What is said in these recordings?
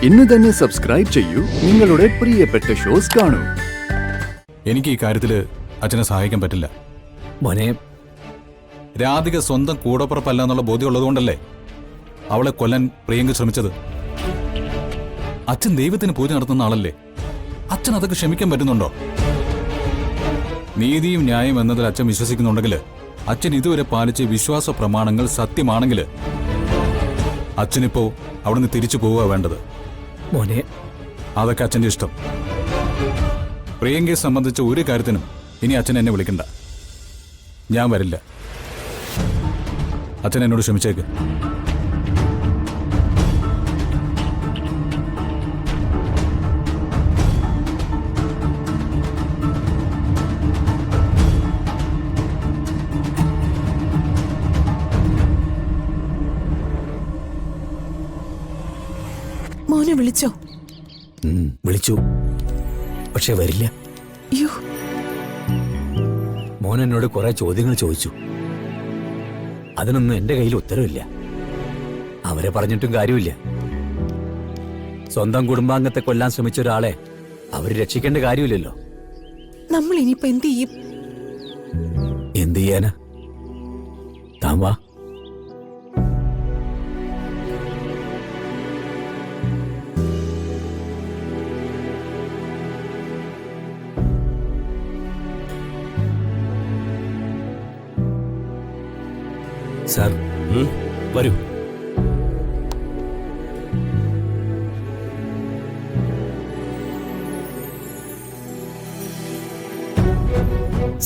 ഇന്ന് തന്നെ സബ്സ്ക്രൈബ് ചെയ്യൂ, നിങ്ങളുടെ പ്രിയപ്പെട്ട ഷോസ് കാണൂ. എനിക്ക് ഈ കാര്യത്തില് അച്ഛനെ സഹായിക്കാൻ പറ്റില്ല. മോനെ, രാധിക സ്വന്തം കൂടപ്പുറപ്പല്ല എന്നുള്ള ബോധ്യം ഉള്ളതുകൊണ്ടല്ലേ അവളെ കൊല്ലാൻ പ്രിയങ്ക ശ്രമിച്ചത്. അച്ഛൻ ദൈവത്തിന് പൂജ നടത്തുന്ന ആളല്ലേ. അച്ഛൻ അതൊക്കെ ക്ഷമിക്കാൻ പറ്റുന്നുണ്ടോ? നീതിയും ന്യായം എന്നതിൽ അച്ഛൻ വിശ്വസിക്കുന്നുണ്ടെങ്കിൽ, അച്ഛൻ ഇതുവരെ പാലിച്ച വിശ്വാസ പ്രമാണങ്ങൾ സത്യമാണെങ്കിൽ അച്ഛനിപ്പോ അവിടുന്ന് തിരിച്ചു പോവുക വേണ്ടത്. മോനെ, അതൊക്കെ അച്ഛന്റെ ഇഷ്ടം. പ്രിയങ്കയെ സംബന്ധിച്ച ഒരു കാര്യത്തിനും ഇനി അച്ഛൻ എന്നെ വിളിക്കണ്ട. ഞാൻ വരില്ല. അച്ഛൻ എന്നോട് ക്ഷമിച്ചേക്ക്. മോനെ വിളിച്ചോ? വിളിച്ചു, പക്ഷെ വരില്ല. അയ്യോ, മോൻ എന്നോട് കുറെ ചോദ്യങ്ങൾ ചോദിച്ചു. അതിനൊന്നും എന്റെ കയ്യിൽ ഉത്തരവില്ല. അവരെ പറഞ്ഞിട്ടും കാര്യമില്ല. സ്വന്തം കുടുംബാംഗത്തെ കൊല്ലാൻ ശ്രമിച്ച ഒരാളെ അവര് രക്ഷിക്കേണ്ട കാര്യമില്ലല്ലോ. നമ്മൾ ഇനിയിപ്പോ എന്ത് ചെയ്യും? എന്ത് ചെയ്യാനാ? താൻ വാ. സാർ, വരൂ.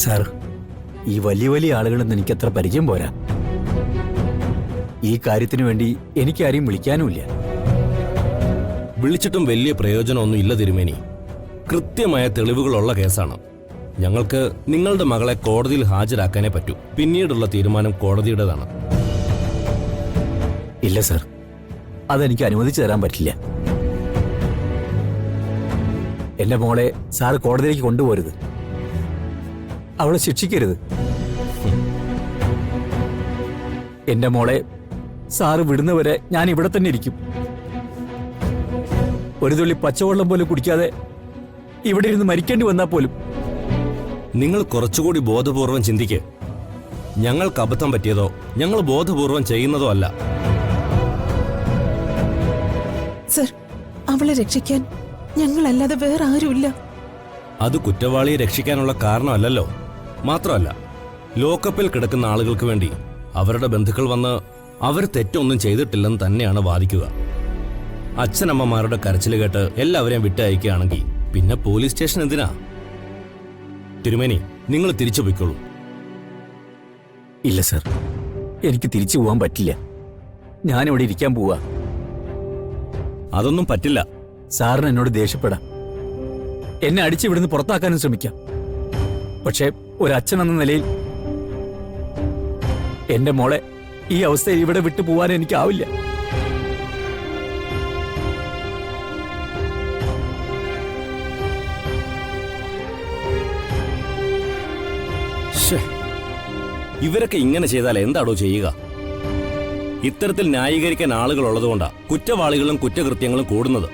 സാർ, ഈ വലിയ വലിയ ആളുകളൊന്നും എനിക്കത്ര പരിചയം പോരാ. ഈ കാര്യത്തിനു വേണ്ടി എനിക്കാരെയും വിളിക്കാനുമില്ല. വിളിച്ചിട്ടും വലിയ പ്രയോജനമൊന്നും ഇല്ല തിരുമേനി. കൃത്യമായ തെളിവുകളുള്ള കേസാണ്. ഞങ്ങൾക്ക് നിങ്ങളുടെ മകളെ കോടതിയിൽ ഹാജരാക്കാനേ പറ്റൂ. പിന്നീടുള്ള തീരുമാനം കോടതിയുടേതാണ്. ഇല്ല സാർ, അതെനിക്ക് അനുവദിച്ചു തരാൻ പറ്റില്ല. എന്റെ മോളെ സാർ കോടതിയിലേക്ക് കൊണ്ടുപോരുത്. അവളെ ശിക്ഷിക്കരുത്. എന്റെ മോളെ സാറ് വിടുന്നവരെ ഞാൻ ഇവിടെ തന്നെ ഇരിക്കും. ഒരു തുള്ളി പച്ചവെള്ളം പോലും കുടിക്കാതെ ഇവിടെ ഇരുന്ന് മരിക്കേണ്ടി വന്നാൽ പോലും. നിങ്ങൾ കുറച്ചുകൂടി ബോധപൂർവം ചിന്തിക്ക്. ഞങ്ങൾക്ക് അബദ്ധം പറ്റിയതോ ഞങ്ങൾ ബോധപൂർവം ചെയ്യുന്നതോ അല്ല. സർ, അവളെ രക്ഷിക്കാൻ ഞങ്ങളല്ലാതെ വേറെ ആരുമില്ല. അത് കുറ്റവാളിയെ രക്ഷിക്കാനുള്ള കാരണമല്ലല്ലോ. മാത്രമല്ല, ലോക്കപ്പിൽ കിടക്കുന്ന ആളുകൾക്ക് വേണ്ടി അവരുടെ ബന്ധുക്കൾ വന്ന് അവർ തെറ്റൊന്നും ചെയ്തിട്ടില്ലെന്ന് തന്നെയാണ് വാദിക്കുക. അച്ഛനമ്മമാരുടെ കരച്ചിൽ കേട്ട് എല്ലാവരെയും വിട്ടയക്കുകയാണെങ്കിൽ പിന്നെ പോലീസ് സ്റ്റേഷൻ എന്തിനാ? തിരുമേനി, നിങ്ങൾ തിരിച്ചു പോയിക്കോളൂ. ഇല്ല സർ, എനിക്ക് തിരിച്ചു പോവാൻ പറ്റില്ല. ഞാനിവിടെ ഇരിക്കാൻ പോവാ. അതൊന്നും പറ്റില്ല. സാറിന് എന്നോട് ദേഷ്യപ്പെടാം, എന്നെ അടിച്ച് ഇവിടുന്ന് പുറത്താക്കാനും ശ്രമിക്കാം. പക്ഷേ ഒരച്ഛൻ എന്ന നിലയിൽ എന്റെ മോളെ ഈ അവസ്ഥയിൽ ഇവിടെ വിട്ടു പോവാൻ എനിക്കാവില്ല. ഇവരൊക്കെ ഇങ്ങനെ ചെയ്താൽ എന്താണോ ചെയ്യുക? ഇത്തരത്തിൽ ന്യായീകരിക്കാൻ ആളുകൾ ഉള്ളതുകൊണ്ടാണ് കുറ്റവാളികളും കുറ്റകൃത്യങ്ങളും കൂടുന്നത്.